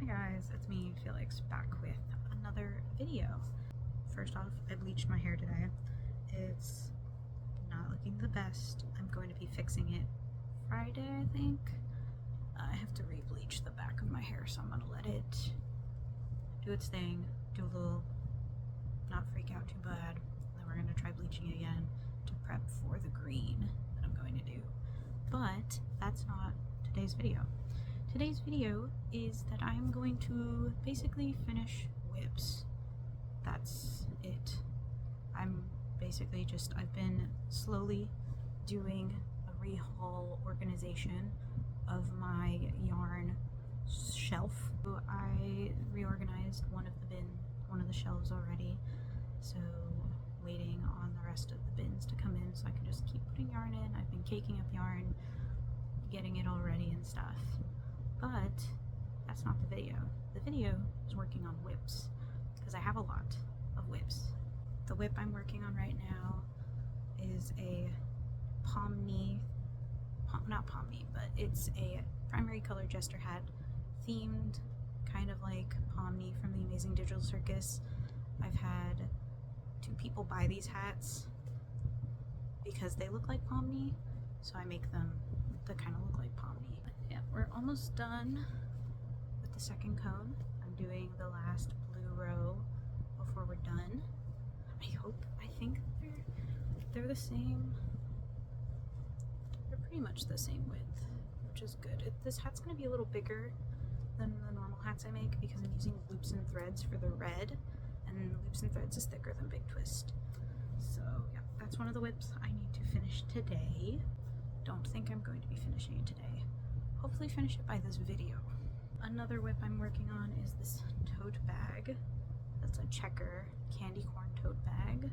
guys, it's me, Felix, back with another video. First off, I bleached my hair today. It's not looking the best. I'm going to be fixing it Friday, I think. I have to re-bleach the back of my hair, so I'm gonna let it do its thing, do a little, not freak out too bad. Then we're gonna try bleaching again to prep for the green that I'm going to do. But that's not today's video. Today's video is that I'm going to basically finish WIPS. That's it. I've been slowly doing a rehaul organization of my yarn shelf. So I reorganized one of the shelves already, so waiting on the rest of the bins to come in so I can just keep putting yarn in. I've been caking up yarn, getting it all ready and stuff. But that's not the video. The video is working on WIPS because I have a lot of WIPS. The WIP I'm working on right now is a not Pomni, but it's a primary color jester hat themed, kind of like Pomni from the Amazing Digital Circus. I've had 2 people buy these hats because they look like Pomni, so I make them to kind of look like Pomni. Yeah, we're almost done with the second cone. I'm doing the last blue row before we're done. I think they're the same. They're pretty much the same width, which is good. This hat's gonna be a little bigger than the normal hats I make because I'm using loops and threads for the red, and loops and threads is thicker than Big Twist. So yeah, that's one of the WIPs I need to finish today. Don't think I'm going to be finishing it today. Hopefully finish it by this video. Another WIP I'm working on is this tote bag. That's a checker candy corn tote bag.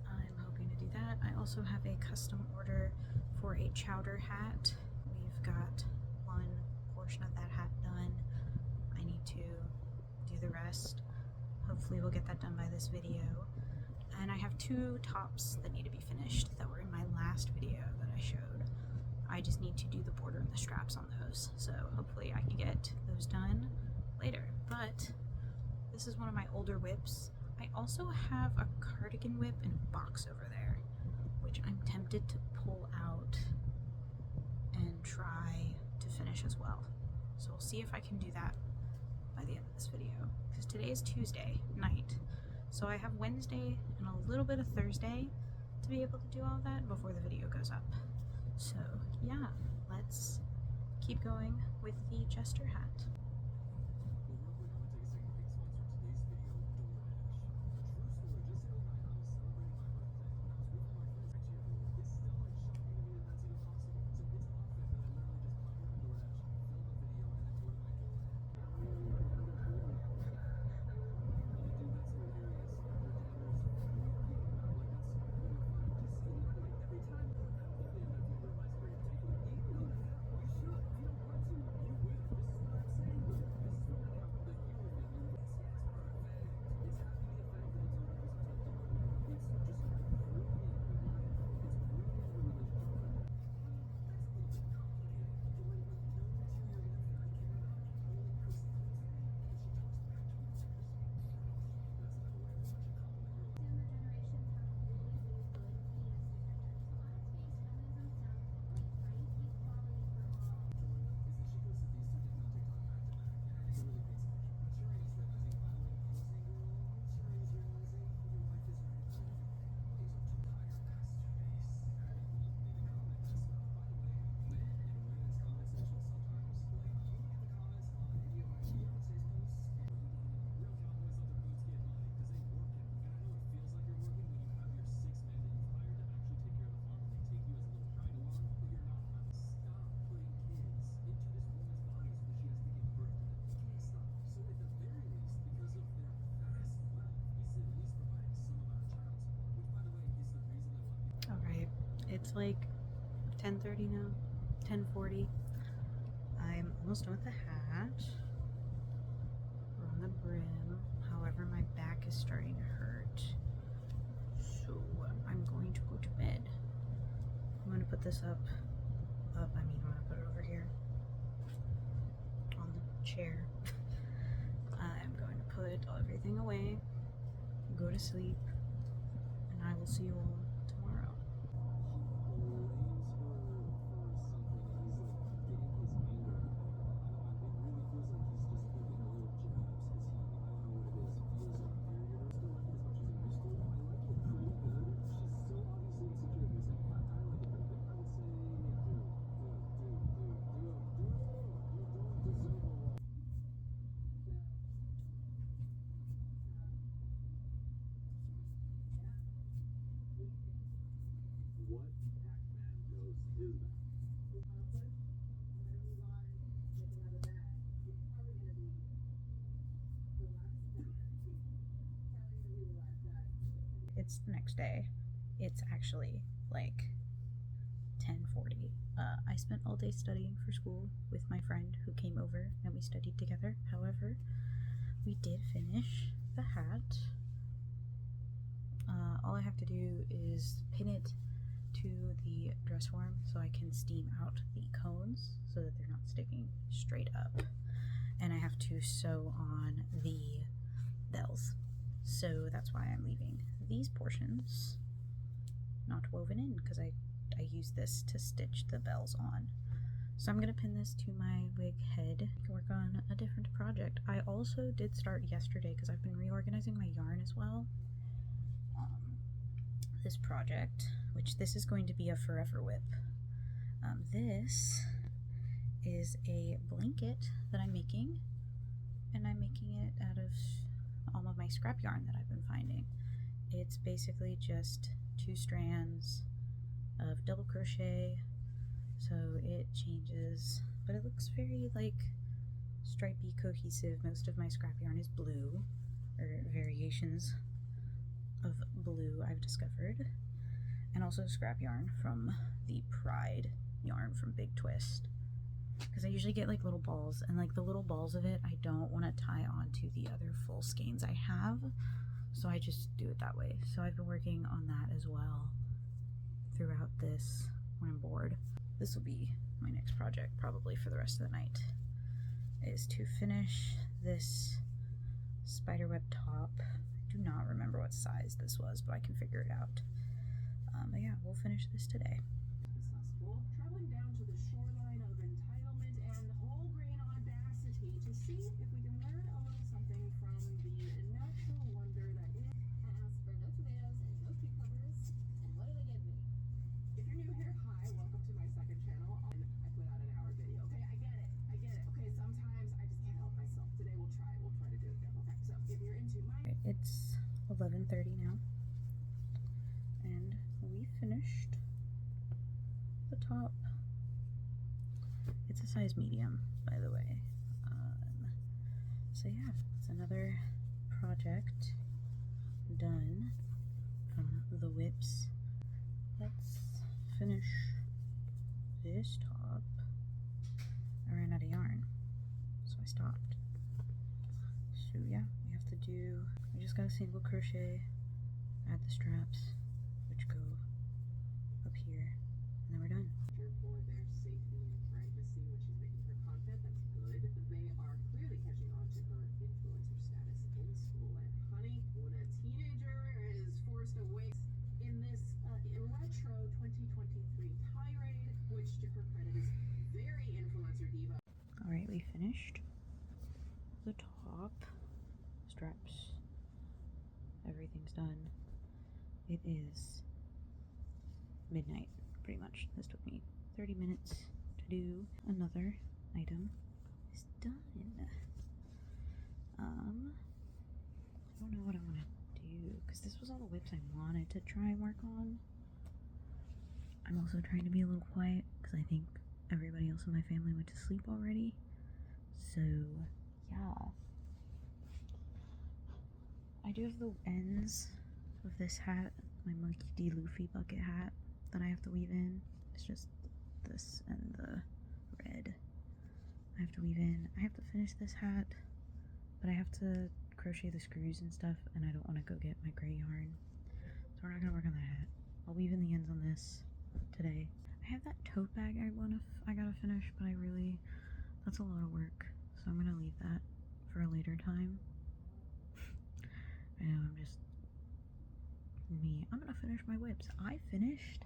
I'm hoping to do that. I also have a custom order for a chowder hat. We've got one portion of that hat done. I need to do the rest. Hopefully we'll get that done by this video. And I have 2 tops that need to be finished that were in my last video that I showed. I just need to do the border and the straps on those, so hopefully I can get those done later. But this is one of my older WIPs. I also have a cardigan WIP in a box over there, which I'm tempted to pull out and try to finish as well. So we'll see if I can do that by the end of this video, because today is Tuesday night. So I have Wednesday and a little bit of Thursday to be able to do all that before the video goes up. So yeah, let's keep going with the jester hat. It's like 10:30 now, 10:40. I'm almost done with the hat. We're on the brim. However, my back is starting to hurt. So I'm going to go to bed. I'm going to put this up. I'm going to put it over here on the chair. put everything away, go to sleep, and I will see you all tomorrow. It's the next day. It's actually like 10:40. I spent all day studying for school with my friend who came over and we studied together. However, we did finish the hat. All I have to do is pin it to the dress form so I can steam out the cones so that they're not sticking straight up. And I have to sew on the bells. So that's why I'm leaving these portions not woven in, because I use this to stitch the bells on. So I'm gonna pin this to my wig head to work on a different project. I also did start yesterday because I've been reorganizing my yarn as well. This project, which this is going to be a forever whip. This is a blanket that I'm making, and I'm making it out of all of my scrap yarn that I've been finding. It's basically just 2 strands of double crochet, so it changes, but it looks very like stripy, cohesive. Most of my scrap yarn is blue, or variations of blue I've discovered, and also scrap yarn from the Pride yarn from Big Twist, because I usually get like little balls, and like the little balls of it I don't want to tie onto the other full skeins I have, so I just do it that way. So I've been working on that as well throughout this when I'm bored. This will be my next project probably for the rest of the night, is to finish this spiderweb top. I do not remember what size this was, but I can figure it out. But yeah, we'll finish this today. Successful, traveling down to the shoreline of entitlement and whole grain audacity to see if we can learn a little something from the natural wonder that is. I asked for no tomatoes and no cucumbers, and what do they give me? If you're new here, hi, welcome to my second channel. I put out an hour video, okay? I get it. Okay, sometimes I just can't help myself. Today we'll try to do it again. Okay, so if you're into my... It's 11:30 now, and we finished the top. It's a size medium, by the way. So yeah, it's another project done from the WIPS. Let's finish this top. I ran out of yarn, so I stopped. So yeah, we just got a single crochet, add the straps, which go up here, and then we're done. For their safety and privacy, which is making her content, that's good. They are clearly catching on to her influencer status in school. And honey, when a teenager is forced away in this retro 2023 tirade, which to her credit is very influencer diva. Alright, we finished the top, straps, everything's done. It is midnight, pretty much. This took me 30 minutes to do. Another item is done. I don't know what I want to do, because this was all the whips I wanted to try and work on. I'm also trying to be a little quiet, because I think everybody else in my family went to sleep already. So, yeah. I do have the ends of this hat, my Monkey D. Luffy bucket hat, that I have to weave in. It's just this and the red I have to weave in. I have to finish this hat, but I have to crochet the screws and stuff, and I don't want to go get my gray yarn, so we're not gonna work on that hat. I'll weave in the ends on this today. I have that tote bag I gotta finish, but that's a lot of work, so I'm gonna leave that for a later time. I know I'm just me. I'm gonna finish my WIPs. I finished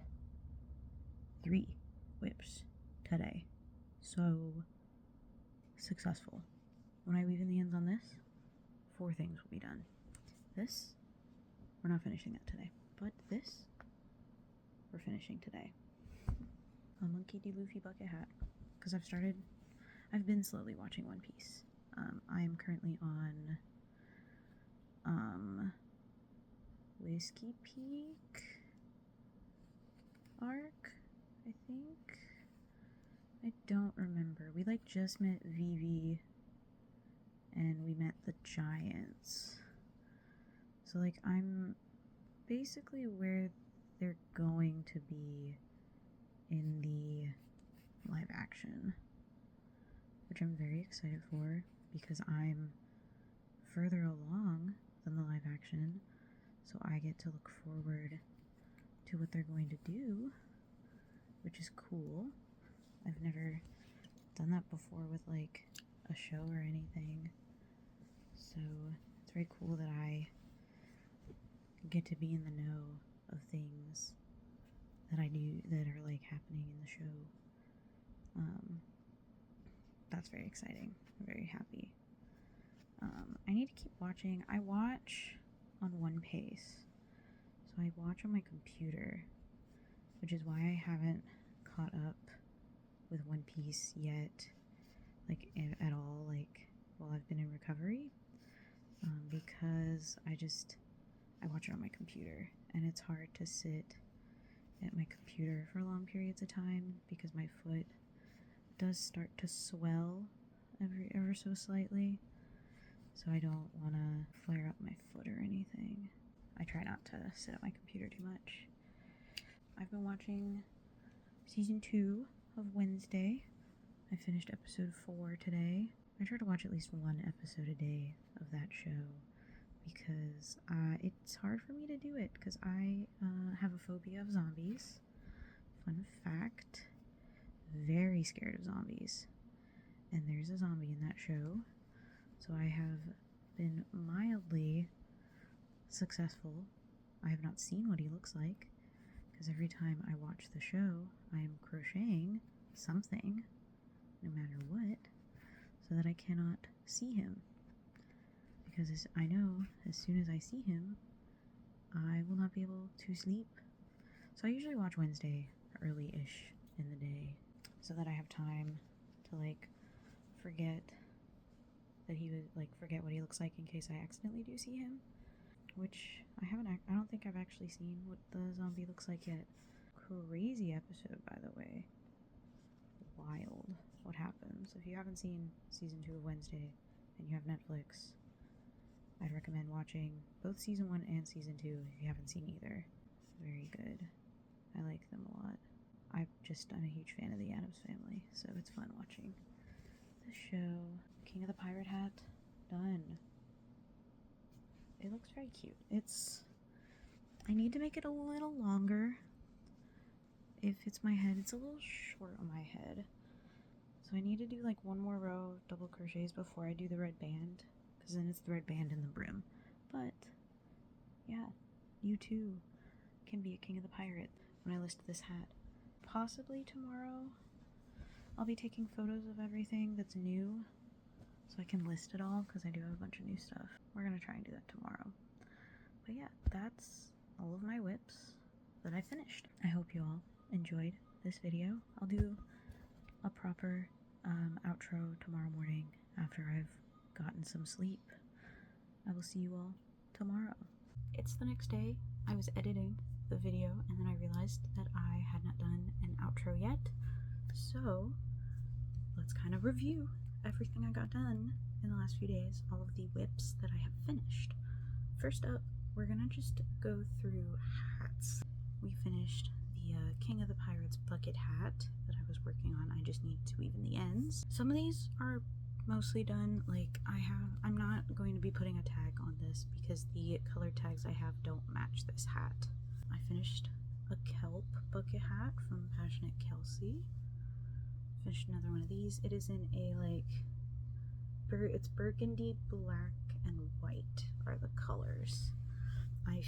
3 WIPs today. So successful. When I weave in the ends on this, 4 things will be done. This, we're not finishing that today. But this, we're finishing today. A Monkey D. Luffy bucket hat. Because I've been slowly watching One Piece. I am currently on Whiskey Peak arc, I think. I don't remember. We like just met Vivi and we met the Giants. So like I'm basically where they're going to be in the live action, which I'm very excited for because I'm further along than the live action, so I get to look forward to what they're going to do, which is cool. I've never done that before with like a show or anything, so it's very cool that I get to be in the know of things that I do that are like happening in the show. That's very exciting. I'm very happy. I need to keep watching. I watch on one pace, so I watch on my computer, which is why I haven't caught up with One Piece yet, like at all, like while I've been in recovery, because I watch it on my computer, and it's hard to sit at my computer for long periods of time because my foot does start to swell ever so slightly, so I don't want to flare up my foot or anything. I try not to sit at my computer too much. I've been watching season 2 of Wednesday. I finished episode 4 today. I try to watch at least 1 episode a day of that show because it's hard for me to do it because I have a phobia of zombies. Fun fact, very scared of zombies. And there's a zombie in that show, so I have been mildly successful. I have not seen what he looks like because every time I watch the show, I am crocheting something, no matter what, so that I cannot see him. Because I know as soon as I see him, I will not be able to sleep. So I usually watch Wednesday early-ish in the day so that I have time to like forget what he looks like in case I accidentally do see him, which I don't think I've actually seen what the zombie looks like yet. Crazy episode, by the way. Wild what happens. If you haven't seen season 2 of Wednesday and you have Netflix, I'd recommend watching both season 1 and season 2 if you haven't seen either. Very good. I like them a lot. I'm a huge fan of the Addams Family, so it's fun watching the show. King of the Pirate hat, done. It looks very cute. I need to make it a little longer. It fits my head. It's a little short on my head. So I need to do like 1 more row of double crochets before I do the red band, because then it's the red band and the brim. But yeah, you too can be a King of the Pirate when I list this hat. Possibly tomorrow I'll be taking photos of everything that's new so I can list it all, because I do have a bunch of new stuff. We're gonna try and do that tomorrow. But yeah, that's all of my WIPs that I finished. I hope you all enjoyed this video. I'll do a proper outro tomorrow morning after I've gotten some sleep. I will see you all tomorrow. It's the next day. I was editing the video and then I realized that I had not done an outro yet. So let's kind of review everything I got done in the last few days, all of the WIPs that I have finished. First up, we're gonna just go through hats. We finished the King of the Pirates bucket hat that I was working on. I just need to weave in the ends. Some of these are mostly done. Like I'm not going to be putting a tag on this because the color tags I have don't match this hat. I finished a kelp bucket hat from Passionate Kelsey. Finished another one of these. It is in a it's burgundy, black, and white, are the colors. I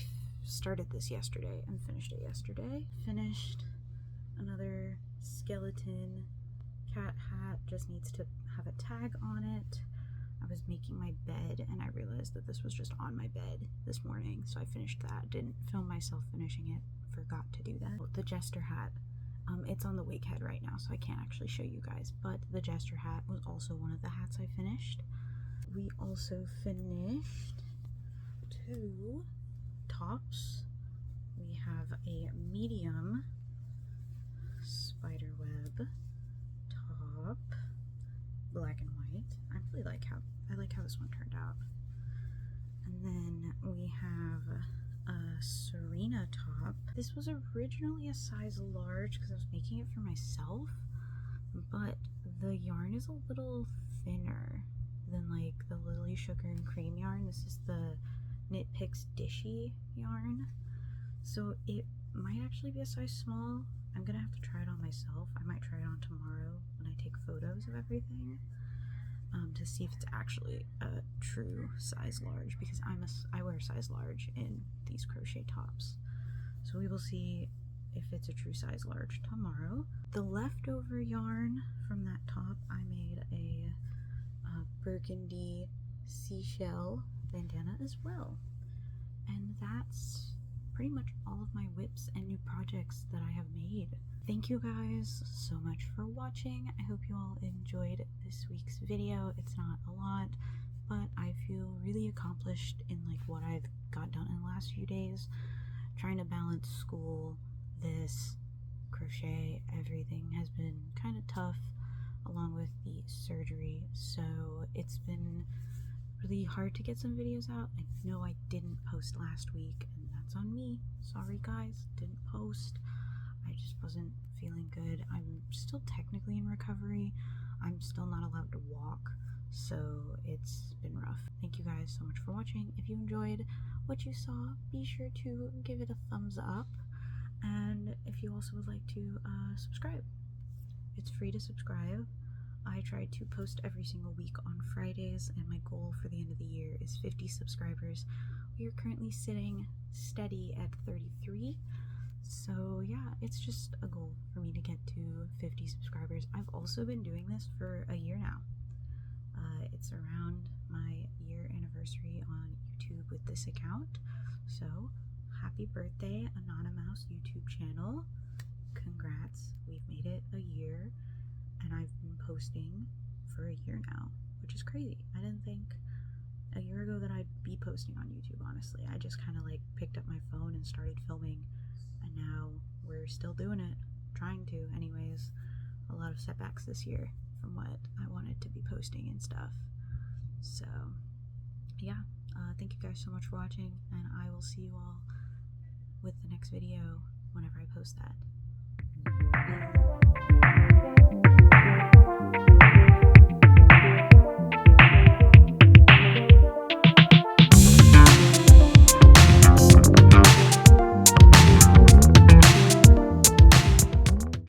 started this yesterday and finished it yesterday. Finished another skeleton cat hat, just needs to have a tag on it. I was making my bed and I realized that this was just on my bed this morning, so I finished that. Didn't film myself finishing it, forgot to do that. The jester hat, it's on the wig head right now, so I can't actually show you guys, but the jester hat was also one of the hats I finished. We also finished 2 tops. We have a medium spiderweb top, black and white. I really like how this one turned out. And then we have a Serena top. This was originally a size large because I was making it for myself, but the yarn is a little thinner than like the Lily Sugar and Cream yarn. This is the Knit Picks Dishy yarn, so it might actually be a size small. I'm gonna have to try it on myself. I might try it on tomorrow when I take photos of everything, to see if it's actually a true size large, because I wear size large in these crochet tops. So we will see if it's a true size large tomorrow. The leftover yarn from that top, I made a burgundy seashell bandana as well. And that's pretty much all of my WIPs and new projects that I have made. Thank you guys so much for watching. I hope you all enjoyed this week's video. It's not a lot, but I feel really accomplished in like what I've got done in the last few days. Trying to balance school, this, crochet, everything has been kind of tough, along with the surgery, so it's been really hard to get some videos out. I know I didn't post last week, and that's on me. Sorry guys, didn't post. I just wasn't feeling good. I'm still technically in recovery. I'm still not allowed to walk, so it's been rough. Thank you guys so much for watching. If you enjoyed what you saw, be sure to give it a thumbs up, and if you also would like to subscribe, it's free to subscribe. I try to post every single week on Fridays, and my goal for the end of the year is 50 subscribers. We are currently sitting steady at 33, so yeah, it's just a goal for me to get to 50 subscribers. I've also been doing this for a year now. It's around my year anniversary on YouTube with this account, so happy birthday, Anonymous YouTube channel. Congrats, we've made it a year, and I've been posting for a year now, which is crazy. I didn't think a year ago that I'd be posting on YouTube, honestly. I just kind of like picked up my phone and started filming, and now we're still doing it, trying to anyways. A lot of setbacks this year from what I wanted to be posting and stuff. So yeah, thank you guys so much for watching, and I will see you all with the next video whenever I post that. Bye.